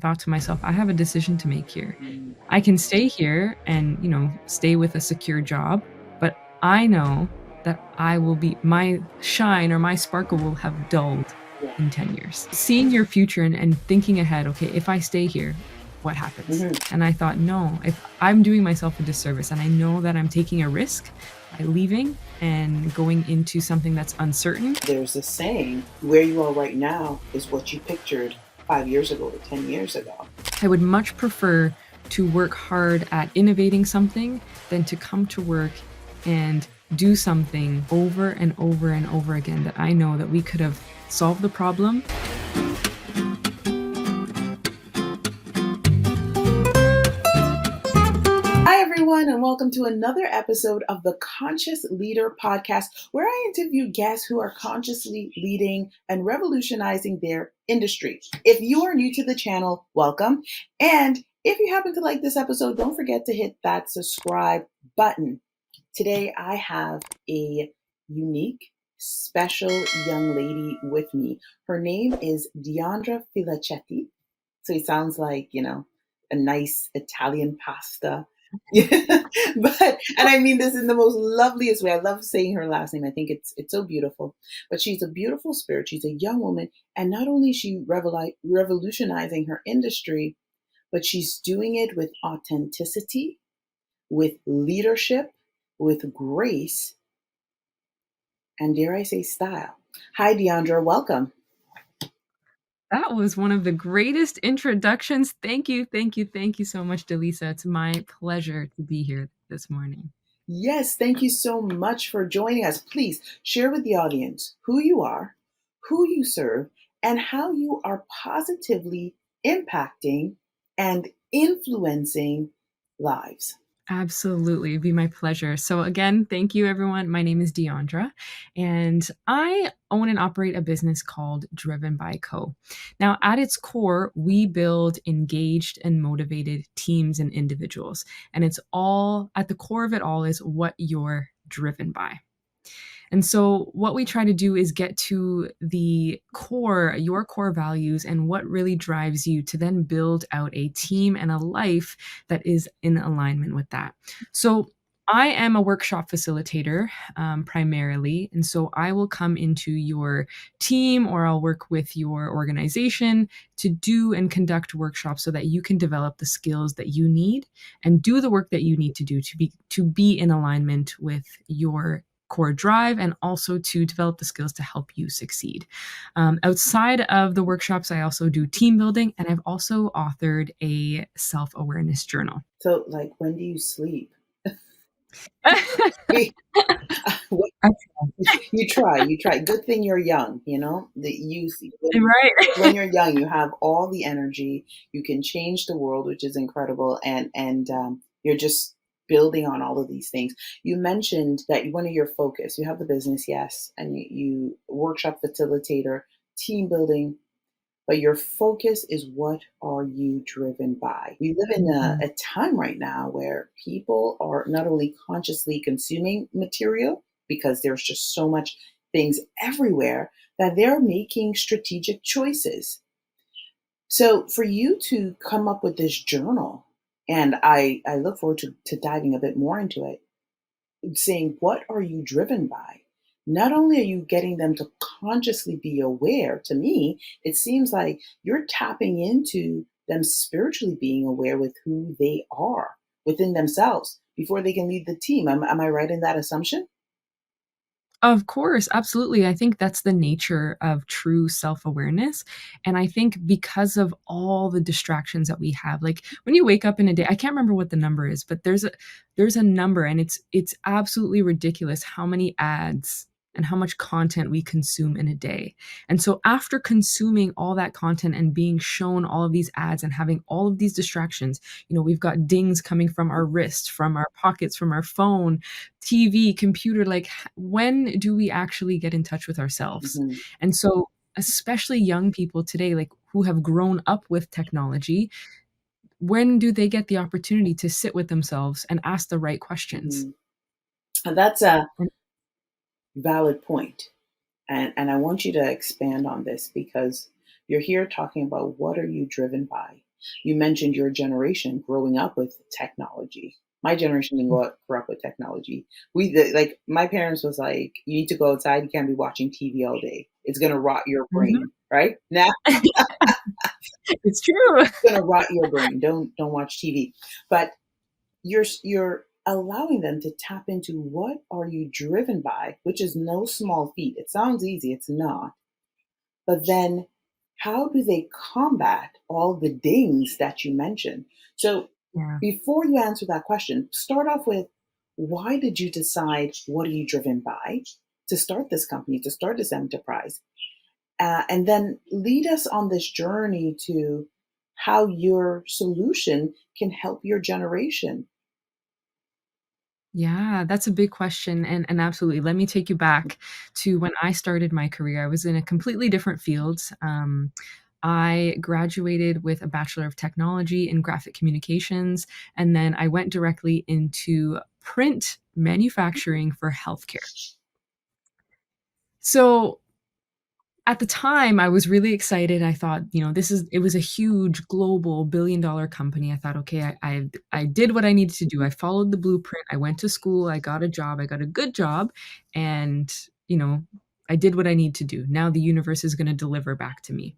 thought to myself, I have a decision to make here. I can stay here and, stay with a secure job, but I know that my shine or my sparkle will have dulled in 10 years. Seeing your future and thinking ahead, okay, if I stay here, what happens? And I thought, no, if I'm doing myself a disservice and I know that I'm taking a risk by leaving and going into something that's uncertain. There's a saying, where you are right now is what you pictured 5 years ago or 10 years ago. I would much prefer to work hard at innovating something than to come to work and do something over and over and over again that I know that we could have solved the problem. Hi, everyone, and welcome to another episode of the Conscious Leader Podcast, where I interview guests who are consciously leading and revolutionizing their industry. If you are new to the channel, welcome. And if you happen to like this episode, don't forget to hit that subscribe button. Today, I have a unique, special young lady with me. Her name is Diondra Filicetti. So it sounds like, a nice Italian pasta. And I mean this in the most loveliest way. I love saying her last name. I think it's so beautiful. But she's a beautiful spirit. She's a young woman. And not only is she revolutionizing her industry, but she's doing it with authenticity, with leadership, with grace, and dare I say style. Hi, Deandra. Welcome. That was one of the greatest introductions. Thank you, thank you, thank you so much, Delisa. It's my pleasure to be here this morning. Yes, thank you so much for joining us. Please share with the audience who you are, who you serve, and how you are positively impacting and influencing lives. Absolutely. It'd be my pleasure. So again, thank you, everyone. My name is Deandra, and I own and operate a business called DrivenbyCo. Now, at its core, we build engaged and motivated teams and individuals. And it's all at the core of it all is what you're driven by. And so what we try to do is get to the core, your core values and what really drives you to then build out a team and a life that is in alignment with that. So I am a workshop facilitator primarily. And so I will come into your team or I'll work with your organization to do and conduct workshops so that you can develop the skills that you need and do the work that you need to do to be in alignment with your core drive and also to develop the skills to help you succeed. Outside of the workshops, I also do team building and I've also authored a self-awareness journal. So, like, when do you sleep? You try. Good thing you're young, the youth. Right. When you're young, you have all the energy. You can change the world, which is incredible. And you're just building on all of these things. You mentioned that one of your focus, you have the business, yes, and you workshop facilitator, team building, but your focus is what are you driven by? We live in a time right now where people are not only consciously consuming material, because there's just so much things everywhere, that they're making strategic choices. So for you to come up with this journal, and I look forward to diving a bit more into it, saying, what are you driven by? Not only are you getting them to consciously be aware, to me, it seems like you're tapping into them spiritually being aware with who they are within themselves before they can lead the team. Am I right in that assumption? Of course, absolutely. I think that's the nature of true self-awareness. And I think because of all the distractions that we have, like when you wake up in a day, I can't remember what the number is, but there's a number and it's absolutely ridiculous how many ads and how much content we consume in a day. And so after consuming all that content and being shown all of these ads and having all of these distractions, we've got dings coming from our wrist, from our pockets, from our phone, TV, computer, like when do we actually get in touch with ourselves? Mm-hmm. And so especially young people today, like who have grown up with technology, when do they get the opportunity to sit with themselves and ask the right questions? And that's a valid point. And I want you to expand on this because you're here talking about what are you driven by. You mentioned your generation growing up with technology. My generation didn't grow up with technology. Like my parents was like, you need to go outside. You can't be watching TV all day. It's gonna rot your Mhm. brain, right? Now It's true. it's gonna rot your brain. Don't watch TV. But you're allowing them to tap into what are you driven by, which is no small feat. It sounds easy, it's not. But then how do they combat all the dings that you mentioned? So Yeah. before you answer that question, start off with why did you decide what are you driven by to start this company, to start this enterprise? And then lead us on this journey to how your solution can help your generation. Yeah, that's a big question, and absolutely. Let me take you back to when I started my career. I was in a completely different field. I graduated with a Bachelor of Technology in Graphic Communications, and then I went directly into print manufacturing for healthcare. So at the time, I was really excited. I thought, it was a huge global billion-dollar company. I thought, okay, I did what I needed to do. I followed the blueprint. I went to school. I got a job. I got a good job, and you know, I did what I need to do. Now the universe is going to deliver back to me.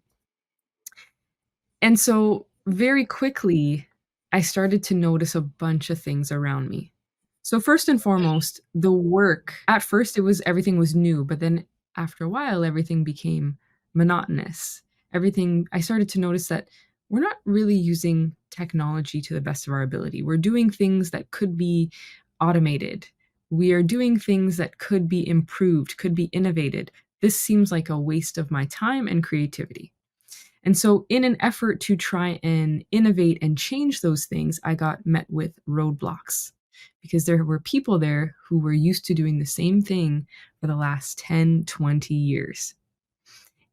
And so very quickly, I started to notice a bunch of things around me. So first and foremost, the work. At first, everything was new, but then after a while, everything became monotonous. Everything I started to notice that we're not really using technology to the best of our ability. We're doing things that could be automated. We are doing things that could be improved, could be innovated. This seems like a waste of my time and creativity. And so, in an effort to try and innovate and change those things, I got met with roadblocks because there were people there who were used to doing the same thing for the last 10, 20 years.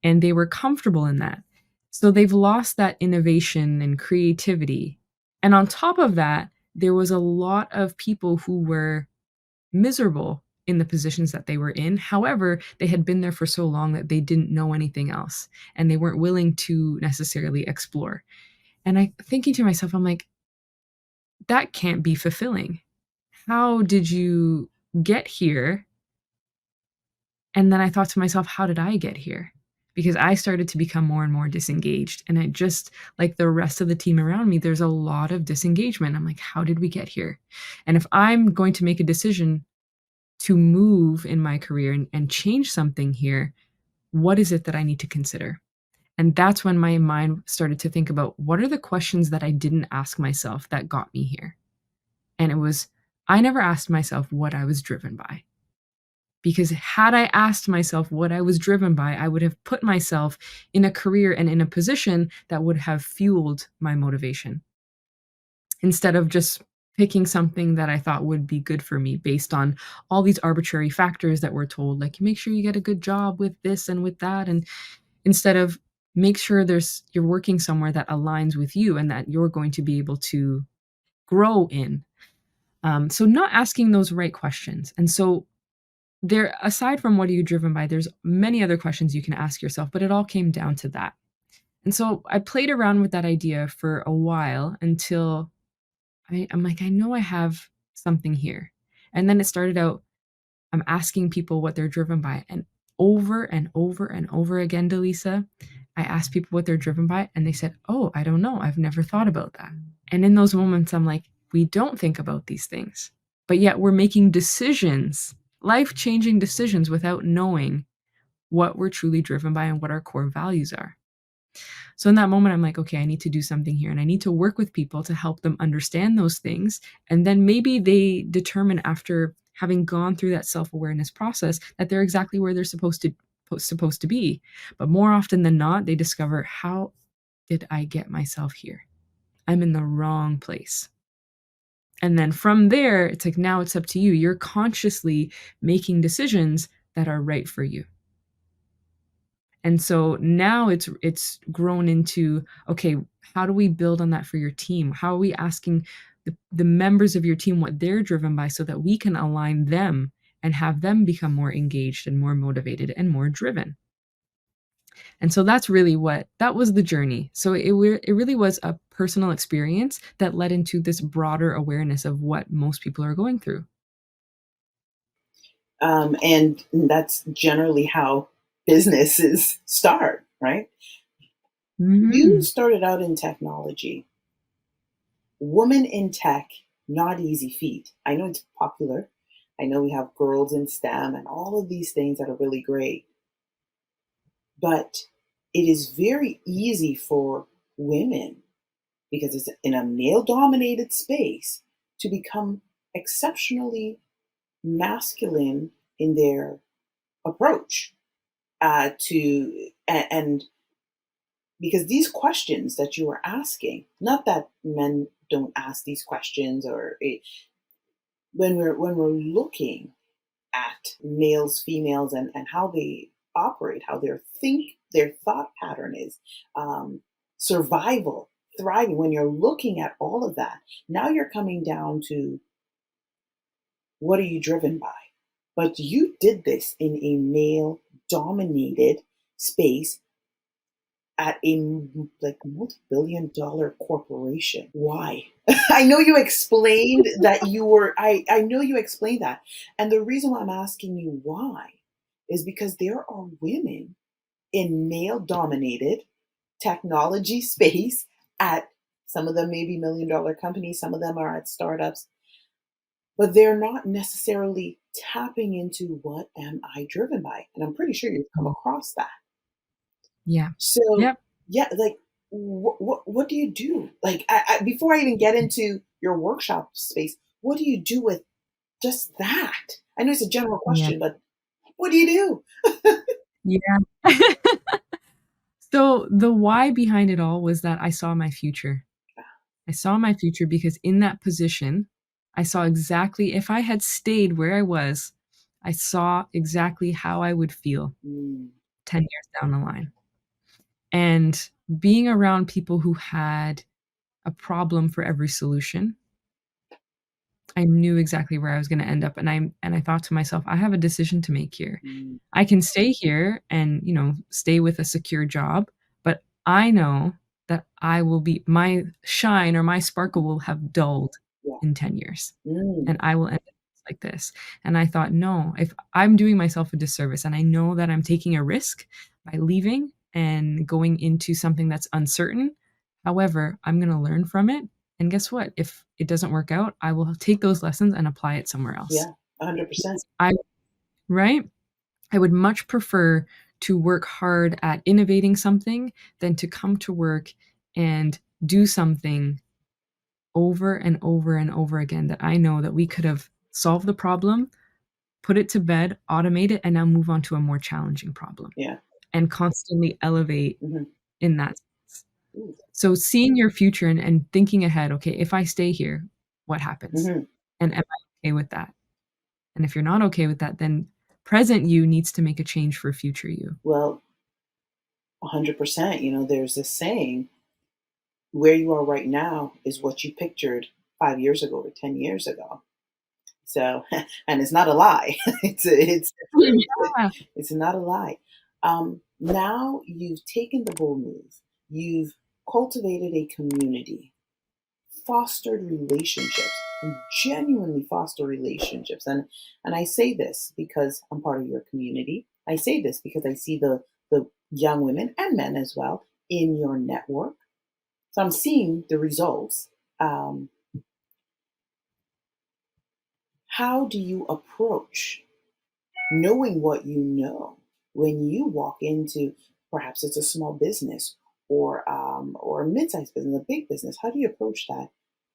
And they were comfortable in that. So, they've lost that innovation and creativity. And on top of that, there was a lot of people who were miserable in the positions that they were in. However, they had been there for so long that they didn't know anything else and they weren't willing to necessarily explore. And I thinking to myself, I'm like, that can't be fulfilling. How did you get here? And then I thought to myself, how did I get here? Because I started to become more and more disengaged. And I just, like the rest of the team around me, there's a lot of disengagement. I'm like, how did we get here? And if I'm going to make a decision to move in my career and change something here, what is it that I need to consider? And that's when my mind started to think about what are the questions that I didn't ask myself that got me here? And it was, I never asked myself what I was driven by. Because had I asked myself what I was driven by, I would have put myself in a career and in a position that would have fueled my motivation instead of just picking something that I thought would be good for me based on all these arbitrary factors that we're told, like make sure you get a good job with this and with that. And instead of make sure you're working somewhere that aligns with you and that you're going to be able to grow in. So not asking those right questions. And so there, aside from what are you driven by, there's many other questions you can ask yourself, but it all came down to that. And so I played around with that idea for a while until I'm like, I know I have something here. And then it started out, I'm asking people what they're driven by. And over and over and over again, Delisa, I asked people what they're driven by, and they said, oh, I don't know. I've never thought about that. And in those moments, I'm like, we don't think about these things, but yet we're making decisions, life changing decisions without knowing what we're truly driven by and what our core values are. So in that moment, I'm like, okay, I need to do something here and I need to work with people to help them understand those things. And then maybe they determine after having gone through that self-awareness process that they're exactly where they're supposed to be. But more often than not, they discover, how did I get myself here? I'm in the wrong place. And then from there, it's like, now it's up to you. You're consciously making decisions that are right for you. And so now it's grown into, okay, how do we build on that for your team? How are we asking the members of your team what they're driven by so that we can align them and have them become more engaged and more motivated and more driven? And so that's really that was the journey. So it really was a personal experience that led into this broader awareness of what most people are going through. And that's generally how businesses start, right? You Mhm. started out in technology. Woman in tech, not easy feat. I know it's popular. I know we have girls in STEM and all of these things that are really great. But it is very easy for women, because it's in a male dominated space, to become exceptionally masculine in their approach and because these questions that you are asking, not that men don't ask these questions, when we're looking at males, females, and how they operate, how their thought pattern is, survival, thriving. When you're looking at all of that, now you're coming down to, what are you driven by? But you did this in a male dominated space at a like multi-billion dollar corporation. Why? I know you explained that you were, I know you explained that. And the reason why I'm asking you why is because there are women in male dominated technology space at, some of them maybe $1 million companies, some of them are at startups, but they're not necessarily tapping into, what am I driven by? And I'm pretty sure you've come Mhm. across that. Yeah. So Yep. yeah, like what do you do? Like before I even get into your workshop space, what do you do with just that? I know it's a general Yeah. question, but what do you do? Yeah. So, the why behind it all was that I saw my future. I saw my future because in that position, I saw exactly if I had stayed where I was, I saw exactly how I would feel Mm, 10 years down the line. And being around people who had a problem for every solution, I knew exactly where I was gonna end up, and I thought to myself, "I have a decision to make here. mm, I can stay here and, stay with a secure job, but I know that I will be my shine or my sparkle will have dulled yeah. in 10 years, Mm, and I will end up like this." And I thought, "No, if I'm doing myself a disservice, and I know that I'm taking a risk by leaving and going into something that's uncertain. However, I'm gonna learn from it, and guess what? If it doesn't work out, I will take those lessons and apply it somewhere else." yeah, 100%. Because I right? I would much prefer to work hard at innovating something than to come to work and do something over and over and over again that I know that we could have solved the problem, put it to bed, automate it, and now move on to a more challenging problem Yeah. and constantly elevate Hmm. in that sense. So seeing your future and thinking ahead, okay, if I stay here, what happens? Hmm. And am I okay with that? And if you're not okay with that, then present you needs to make a change for future you. Well, 100%. There's this saying, where you are right now is what you pictured 5 years ago or 10 years ago. So, and it's not a lie. It's the truth. Yeah. It's not a lie. Now you've taken the bold move. You've cultivated a community, fostered relationships, and genuinely foster relationships. And I say this because I'm part of your community. I say this because I see the young women and men as well in your network. So I'm seeing the results. Um, how do you approach knowing what you know when you walk into, perhaps it's a small business or a mid-sized business, a big business? How do you approach that,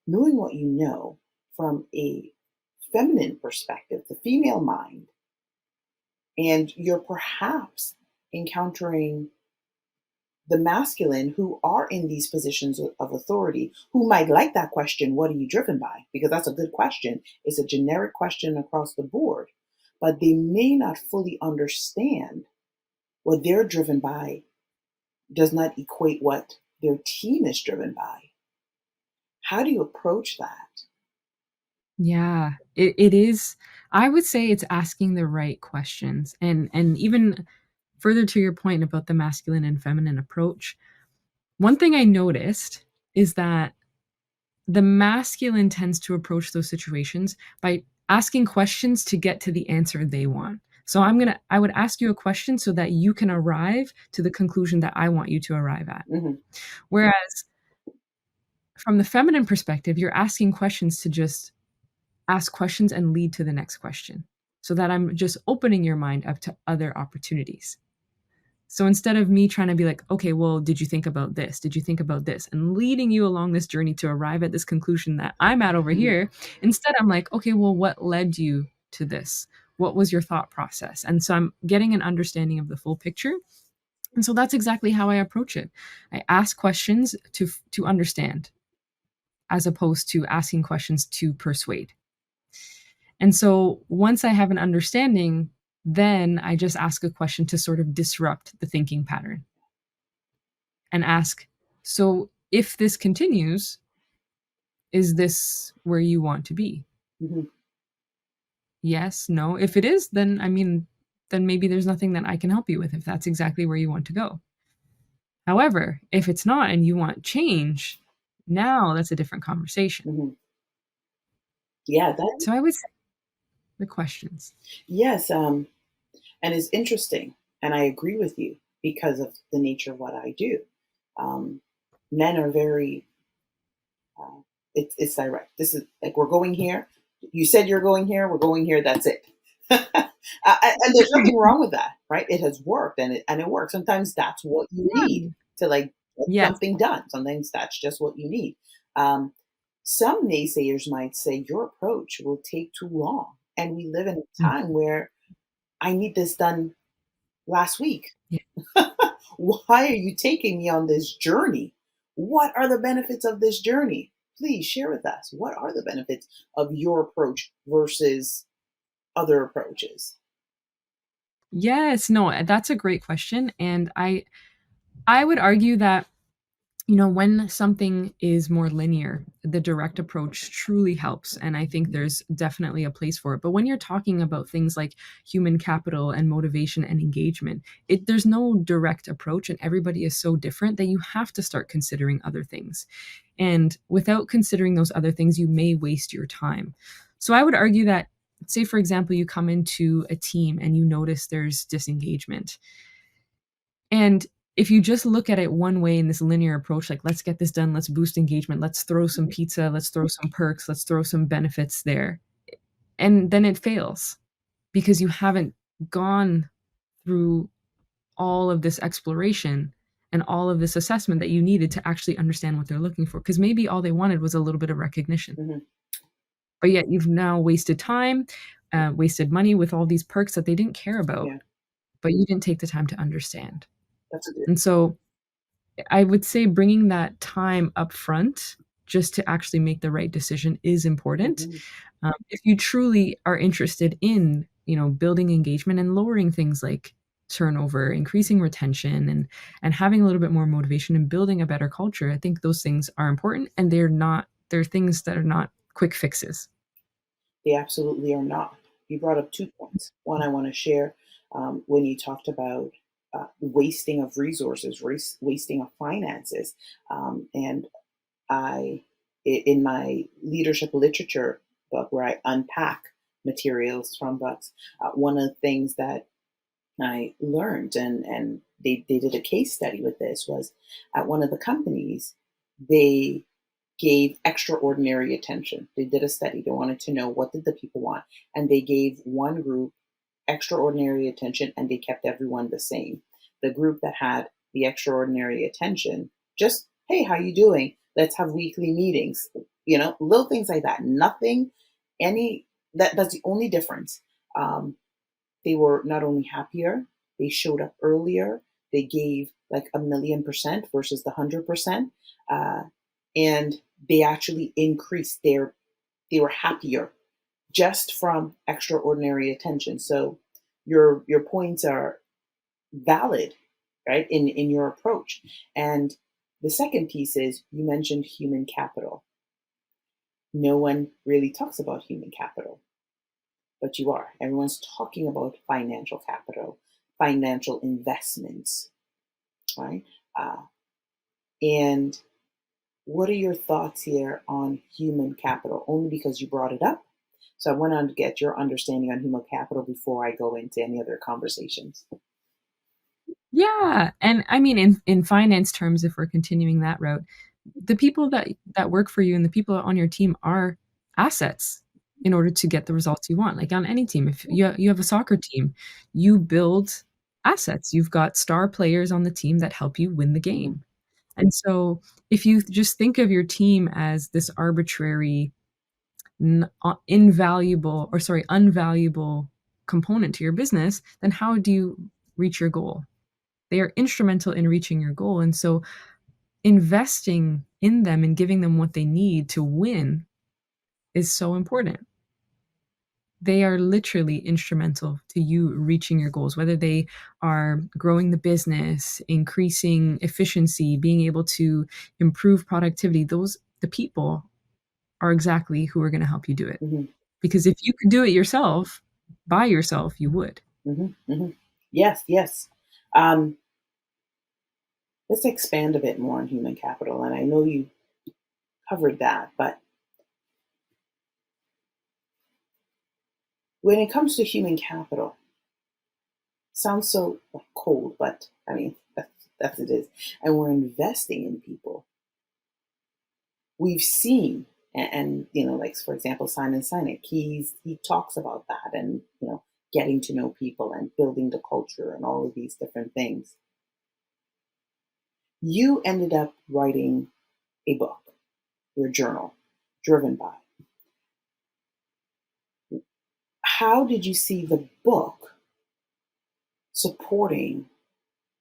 knowing what you know from a feminine perspective, the female mind, and you're perhaps encountering the masculine who are in these positions of authority, who might like that question, what are you driven by? Because that's a good question. It's a generic question across the board, but they may not fully understand what they're driven by does not equate what their team is driven by. How do you approach that? Yeah, it is. I would say it's asking the right questions, and even further to your point about the masculine and feminine approach, one thing I noticed is that the masculine tends to approach those situations by asking questions to get to the answer they want. So I would ask you a question so that you can arrive to the conclusion that I want you to arrive at. Hmm. Whereas from the feminine perspective, you're asking questions to just ask questions and lead to the next question, so that I'm just opening your mind up to other opportunities. So instead of me trying to be like, okay, well, did you think about this? Did you think about this? And leading you along this journey to arrive at this conclusion that I'm at over Hmm. here, instead, I'm like, okay, well, what led you to this? What was your thought process? And so I'm getting an understanding of the full picture. And so that's exactly how I approach it. I ask questions to understand, as opposed to asking questions to persuade. And so once I have an understanding, then I just ask a question to sort of disrupt the thinking pattern and ask, so if this continues, is this where you want to be? Hmm. Yes, no. If it is, then I mean, then maybe there's nothing that I can help you with if that's exactly where you want to go. However, if it's not and you want change, now that's a different conversation. Hmm. Yeah, that So I would say the questions. yes, and it's interesting, and I agree with you because of the nature of what I do. Um, Men are very uh, it's direct. This is like we're going here. You said you're going here. We're going here. That's it. And there's nothing wrong with that, right? It has worked, and it works. Sometimes that's what you need Yeah. to like get Yes. something done. Sometimes that's just what you need. Um, some naysayers might say your approach will take too long, and we live in a Mhm. time where I need this done last week. Yeah. Why are you taking me on this journey? What are the benefits of this journey? Please share with us. What are the benefits of your approach versus other approaches? Yes, no, that's a great question. And I would argue that, when something is more linear, the direct approach truly helps. And I think there's definitely a place for it. But when you're talking about things like human capital and motivation and engagement, there's no direct approach, and everybody is so different that you have to start considering other things. And without considering those other things, you may waste your time. So I would argue that, say, for example, you come into a team and you notice there's disengagement. And if you just look at it one way in this linear approach, like, let's get this done, let's boost engagement, let's throw some pizza, let's throw some perks, let's throw some benefits there. And then it fails because you haven't gone through all of this exploration and all of this assessment that you needed to actually understand what they're looking for. Because maybe all they wanted was a little bit of recognition. Hmm. But yet you've now wasted time, wasted money with all these perks that they didn't care about, Yeah, but you didn't take the time to understand. that's a good. And so I would say bringing that time up front just to actually make the right decision is important. Hmm. If you truly are interested in, building engagement and lowering things like turnover, increasing retention, and having a little bit more motivation and building a better culture, I think those things are important, and they're things that are not quick fixes. They absolutely are not. You brought up 2 points. One I want to share when you talked about wasting of resources, wasting of finances, and in my leadership literature book where I unpack materials from books, one of the things that I learned, and they did a case study with this, was at one of the companies, they gave extraordinary attention. They did a study. They wanted to know what did the people want, and they gave one group extraordinary attention, and they kept everyone the same. The group that had the extraordinary attention, just hey, how you doing? Let's have weekly meetings. Little things like that. Nothing, any that's the only difference. They were not only happier, they showed up earlier. They gave like 1,000,000% versus the 100%, and they actually increased they were happier just from extraordinary attention. So your points are valid, right, in your approach. And the second piece is you mentioned human capital. No one really talks about human capital, but you are. Everyone's talking about financial capital, financial investments, right? Uh, and What are your thoughts here on human capital? Only because you brought it up. So I want to get your understanding on human capital before I go into any other conversations. Yeah, and I mean, in finance terms, if we're continuing that route, the people that work for you and the people on your team are assets in order to get the results you want. Like on any team, if you have a soccer team, you build assets. You've got star players on the team that help you win the Mhm, game. And so if you just think of your team as this arbitrary, invaluable, or sorry, unvaluable component to your business, then how do you reach your goal? They are instrumental in reaching your goal. And so investing in them and giving them what they need to win is so important. They are literally instrumental to you reaching your goals, whether they are growing the business, increasing efficiency, being able to improve productivity. The people are exactly who are going to help you do it. mhm, Because if you could do it yourself, by yourself, you would. mhm, mhm. Yes, yes. Um, let's expand a bit more on human capital. And I know you covered that, but when it comes to human capital, sounds so like cold, but I mean that's it is. And we're investing in people. We've seen, and like for example, Simon Sinek, he talks about that, and getting to know people and building the culture and all of these different things. You ended up writing a book, your journal, Driven By. How did you see the book supporting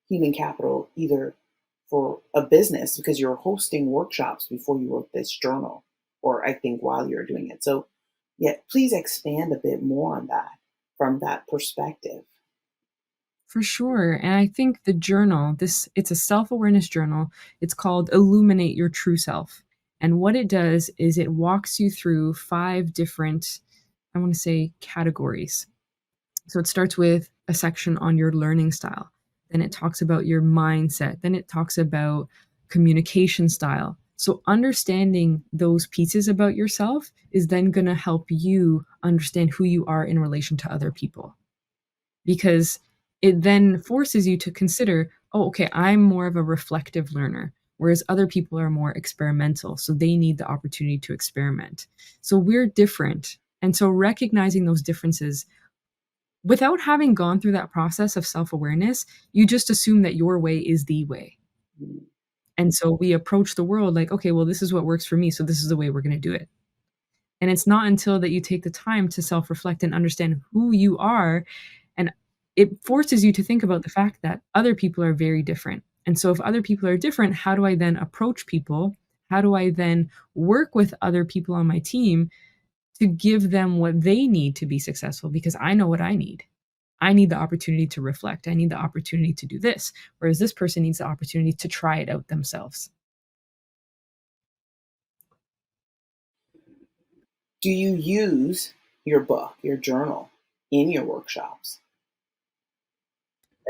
human capital, either for a business because you're hosting workshops before you wrote this journal, or I think while you're doing it? So, yeah, please expand a bit more on that from that perspective. For sure. And I think the journal, it's a self-awareness journal. It's called Illuminate Your True Self. And what it does is it walks you through 5 different, I want to say, categories. So it starts with a section on your learning style. Then it talks about your mindset. Then it talks about communication style. So understanding those pieces about yourself is then going to help you understand who you are in relation to other people, because it then forces you to consider, oh, okay, I'm more of a reflective learner, whereas other people are more experimental. So they need the opportunity to experiment. So we're different. And so recognizing those differences without having gone through that process of self awareness, you just assume that your way is the way. Mm, And so we approach the world like, okay, well, this is what works for me. So this is the way we're going to do it. And it's not until that you take the time to self reflect and understand who you are. And it forces you to think about the fact that other people are very different. And so, if other people are different, how do I then approach people? How do I then work with other people on my team to give them what they need to be successful? Because I know what I need. I need the opportunity to reflect. I need the opportunity to do this. Whereas this person needs the opportunity to try it out themselves. do you use your book, your journal, in your workshops?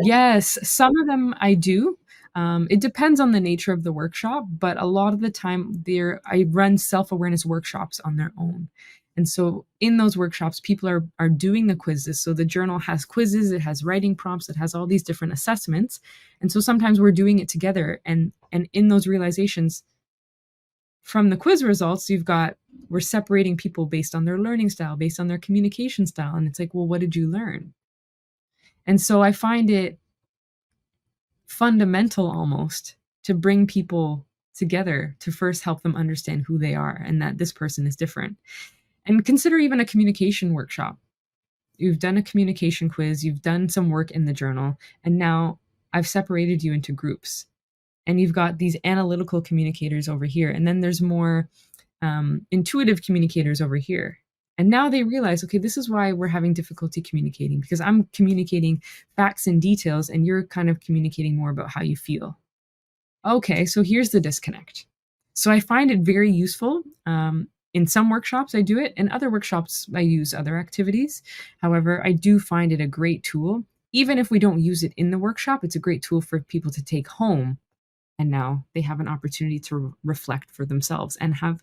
Yes, some of them I do. It depends on the nature of the workshop, but a lot of the time I run self-awareness workshops on their own. And so in those workshops, people are doing the quizzes. So the journal has quizzes, it has writing prompts, it has all these different assessments. And so sometimes we're doing it together, and in those realizations from the quiz results, we're separating people based on their learning style, based on their communication style. And it's like, well, what did you learn? And so I find it fundamental almost to bring people together to first help them understand who they are and that this person is different. And consider even a communication workshop. You've done a communication quiz, you've done some work in the journal, and now I've separated you into groups. And you've got these analytical communicators over here, and then there's more intuitive communicators over here. And now they realize, okay, this is why we're having difficulty communicating, because I'm communicating facts and details, and you're kind of communicating more about how you feel. Okay, so here's the disconnect. So I find it very useful. In some workshops, I do it. In other workshops, I use other activities. However, I do find it a great tool. Even if we don't use it in the workshop, it's a great tool for people to take home And now they have an opportunity to reflect for themselves and have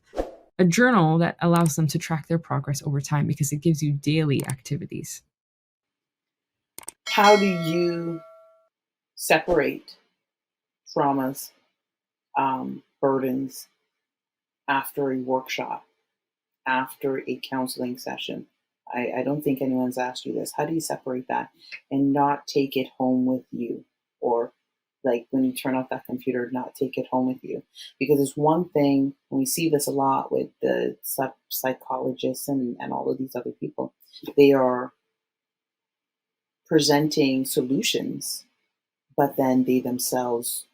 a journal that allows them to track their progress over time because it gives you daily activities. How do you separate traumas, burdens after a workshop, after a counseling session? I don't think anyone's asked you this. How do you separate that and not take it home with you? Or like when you turn off that computer, not take it home with you? Because it's one thing, and we see this a lot with the psychologists and all of these other people. They are presenting solutions, but then they themselves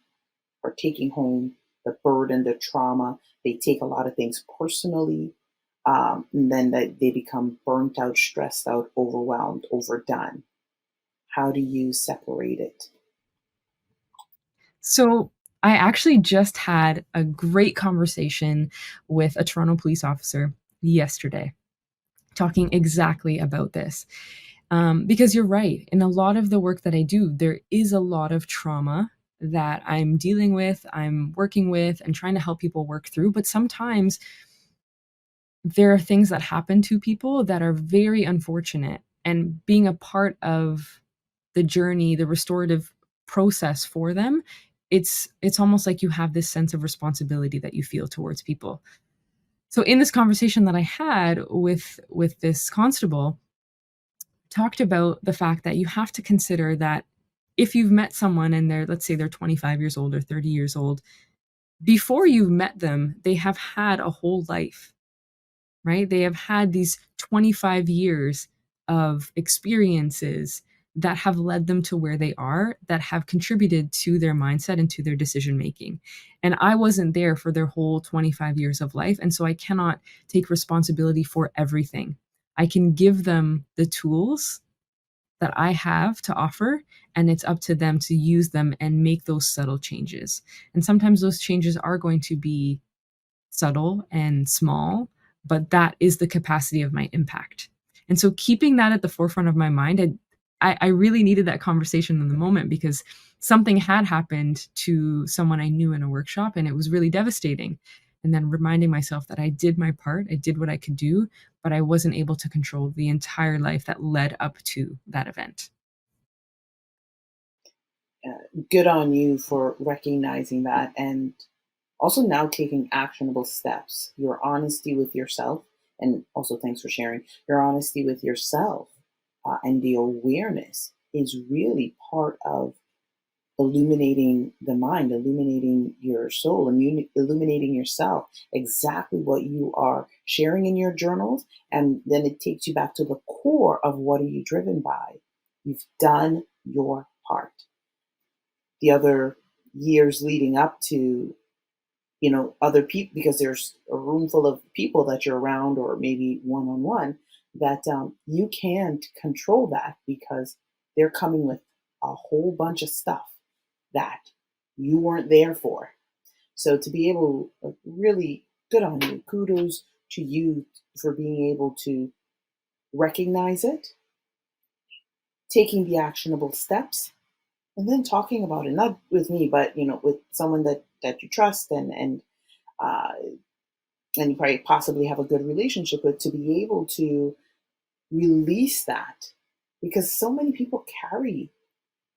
are taking home the burden, the trauma. They take a lot of things personally. And then they become burnt out, stressed out, overwhelmed, overdone. How do you separate it? So I actually just had a great conversation with a Toronto police officer yesterday, talking exactly about this. Because you're right. In a lot of the work that I do, there is a lot of trauma that I'm dealing with, I'm working with, and trying to help people work through. But sometimes there are things that happen to people that are very unfortunate. And being a part of the journey, the restorative process for them, it's almost like you have this sense of responsibility that you feel towards people. So in this conversation that I had with this constable, talked about the fact that you have to consider that if you've met someone and they're, let's say they're 25 years old or 30 years old, before you've met them, they have had a whole life, right? They have had these 25 years of experiences that have led them to where they are, that have contributed to their mindset and to their decision making. And I wasn't there for their whole 25 years of life. And so I cannot take responsibility for everything. I can give them the tools that I have to offer, and it's up to them to use them and make those subtle changes. And sometimes those changes are going to be subtle and small, but that is the capacity of my impact. And so keeping that at the forefront of my mind, I really needed that conversation in the moment because something had happened to someone I knew in a workshop and it was really devastating. And then reminding myself that I did my part, I did what I could do, but I wasn't able to control the entire life that led up to that event. Good on you for recognizing that and also now taking actionable steps. Your honesty with yourself, and also thanks for sharing your honesty with yourself, and the awareness is really part of illuminating the mind, illuminating your soul, illuminating yourself, exactly what you are sharing in your journals. And then it takes you back to the core of what are you driven by? You've done your part. The other years leading up to, other people, because there's a room full of people that you're around, or maybe one on one, that you can't control that because they're coming with a whole bunch of stuff that you weren't there for. So to be able, really good on you, kudos to you for being able to recognize it, taking the actionable steps, and then talking about it, not with me, but with someone that you trust uh, and you probably possibly have a good relationship with, to be able to release that, because so many people carry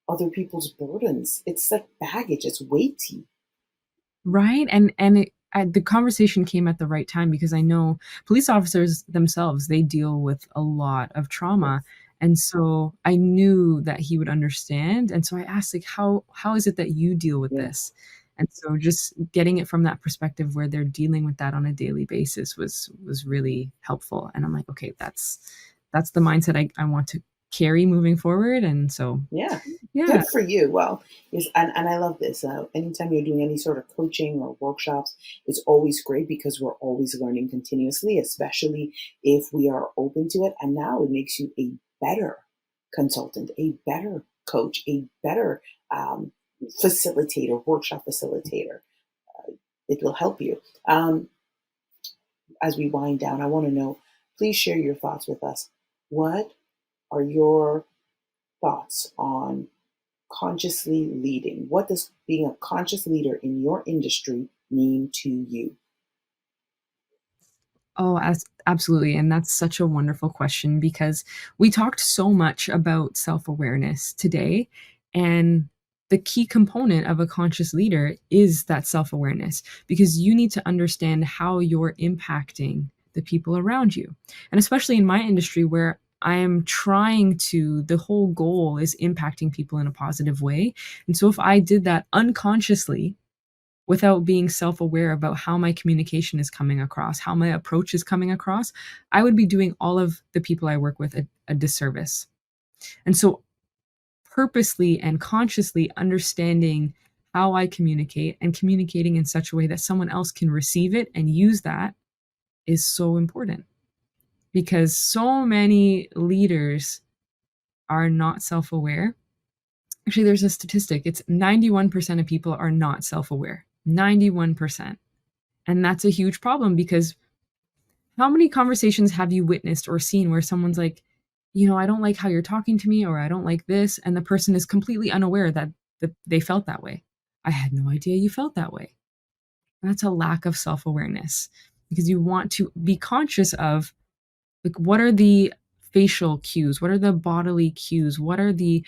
other people's burdens. It's like baggage. It's weighty. Right? The conversation came at the right time because I know police officers themselves, they deal with a lot of trauma, Yes. and so I knew that he would understand, and so I asked, like, "How is it that you deal with Yeah. this?" And so just getting it from that perspective where they're dealing with that on a daily basis was really helpful, and I'm like, "Okay, that's the mindset I want to carry moving forward," and so Yeah. yeah. Good for you. Well, and I love this. Anytime you're doing any sort of coaching or workshops, it's always great because we're always learning continuously, especially if we are open to it. And now it makes you a better consultant, a better coach, a better um, facilitator, workshop facilitator. It will help you. As we wind down, I want to know, please share your thoughts with us. What are your thoughts on consciously leading? What does being a conscious leader in your industry mean to you? Oh, absolutely. And that's such a wonderful question because we talked so much about self awareness today. And the key component of a conscious leader is that self awareness because you need to understand how you're impacting the people around you. And especially in my industry where I am trying to, the whole goal is impacting people in a positive way. And so if I did that unconsciously, without being self-aware about how my communication is coming across, how my approach is coming across, I would be doing all of the people I work with a disservice. And so purposely and consciously understanding how I communicate and communicating in such a way that someone else can receive it and use that is so important because so many leaders are not self-aware. Actually, there's a statistic. It's 91% of people are not self-aware. 91%. And that's a huge problem because how many conversations have you witnessed or seen where someone's like, I don't like how you're talking to me, or I don't like this, and the person is completely unaware that they felt that way. I had no idea you felt that way. That's a lack of self-awareness because you want to be conscious of like what are the facial cues, what are the bodily cues, what are the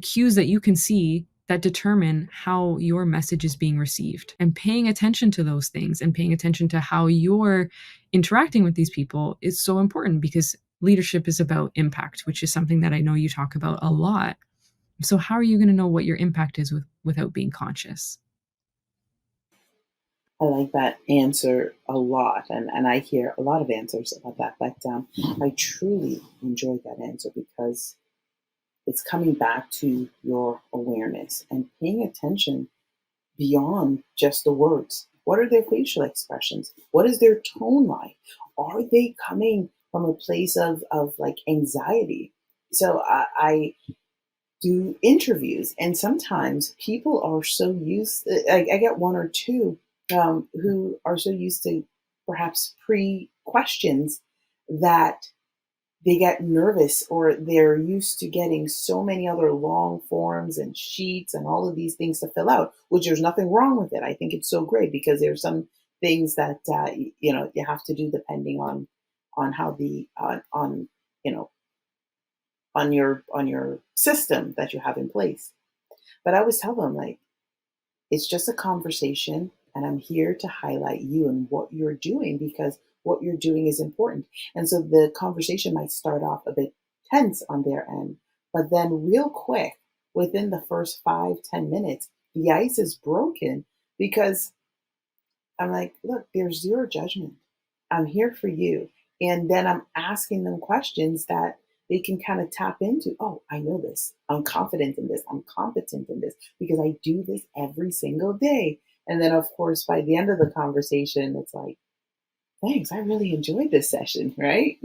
cues that you can see that determine how your message is being received and paying attention to those things and paying attention to how you're interacting with these people is so important because leadership is about impact, which is something that I know you talk about a lot. So how are you going to know what your impact is without being conscious? I like that answer a lot, and I hear a lot of answers about that. But I truly enjoyed that answer because it's coming back to your awareness and paying attention beyond just the words. What are their facial expressions? What is their tone like? Are they coming from a place of like anxiety? So I do interviews, and sometimes people are so used. I get one or two who are so used to perhaps pre questions that they get nervous, or they're used to getting so many other long forms and sheets and all of these things to fill out, which there's nothing wrong with it. I think it's so great because there's some things that you have to do depending on how the on you know on your system that you have in place. But I always tell them, like, it's just a conversation, and I'm here to highlight you and what you're doing because what you're doing is important. And so the conversation might start off a bit tense on their end, but then real quick, within the first 5, 10 minutes, the ice is broken because I'm like, look, there's zero judgment. I'm here for you. And then I'm asking them questions that they can kind of tap into. Oh, I know this. I'm confident in this. I'm competent in this because I do this every single day. And then, of course, by the end of the conversation, it's like, thanks, I really enjoyed this session, right?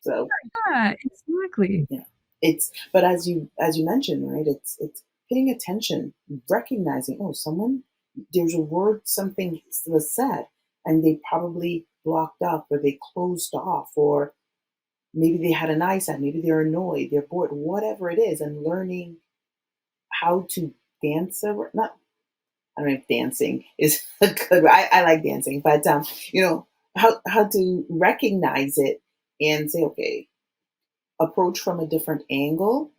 So Yeah, exactly. yeah, but as you mentioned, right, it's paying attention, recognizing, oh, someone, there's a word, something was said, and they probably blocked up, or they closed off, or maybe they had an eyesight, maybe they're annoyed, they're bored, whatever it is, and learning how to dance over, not, I don't know if dancing is a good, I like dancing, but how to recognize it and say, okay, approach from a different angle,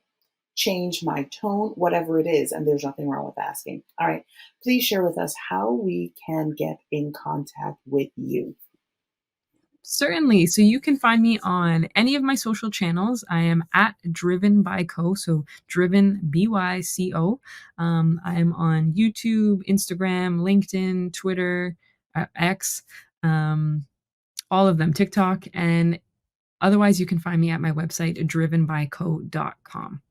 change my tone, whatever it is, and there's nothing wrong with asking. All right, please share with us how we can get in contact with you. Certainly. So you can find me on any of my social channels. I am at DrivenbyCo, so Driven BYCO. I am on YouTube, Instagram, LinkedIn, Twitter, X, um, all of them, TikTok, and otherwise you can find me at my website, drivenbyco.com.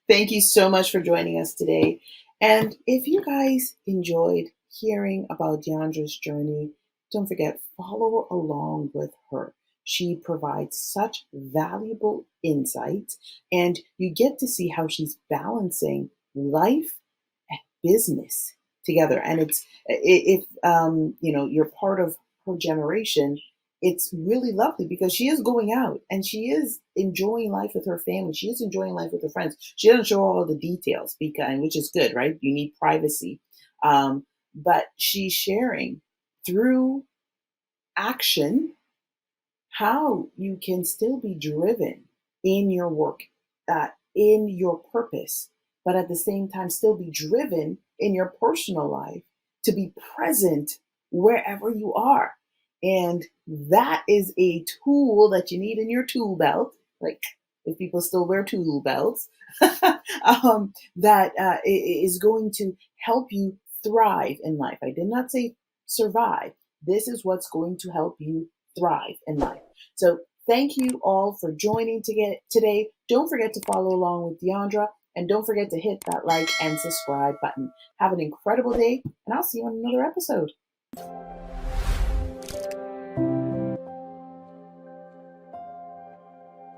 Thank you so much for joining us today. And if you guys enjoyed hearing about Deandra's journey, don't forget, follow along with her. She provides such valuable insights, and you get to see how she's balancing life and business together. And it's, if you're part of her generation, it's really lovely because she is going out and she is enjoying life with her family. She is enjoying life with her friends. She doesn't show all the details because, which is good, right? You need privacy. But she's sharing through action how you can still be driven in your work, in your purpose, but at the same time still be driven in your personal life to be present wherever you are. And that is a tool that you need in your tool belt. Like, if people still wear tool belts, that is going to help you thrive in life. I did not say survive. This is what's going to help you thrive in life. So thank you all for joining today. Don't forget to follow along with Deandra, and don't forget to hit that like and subscribe button. Have an incredible day, and I'll see you on another episode.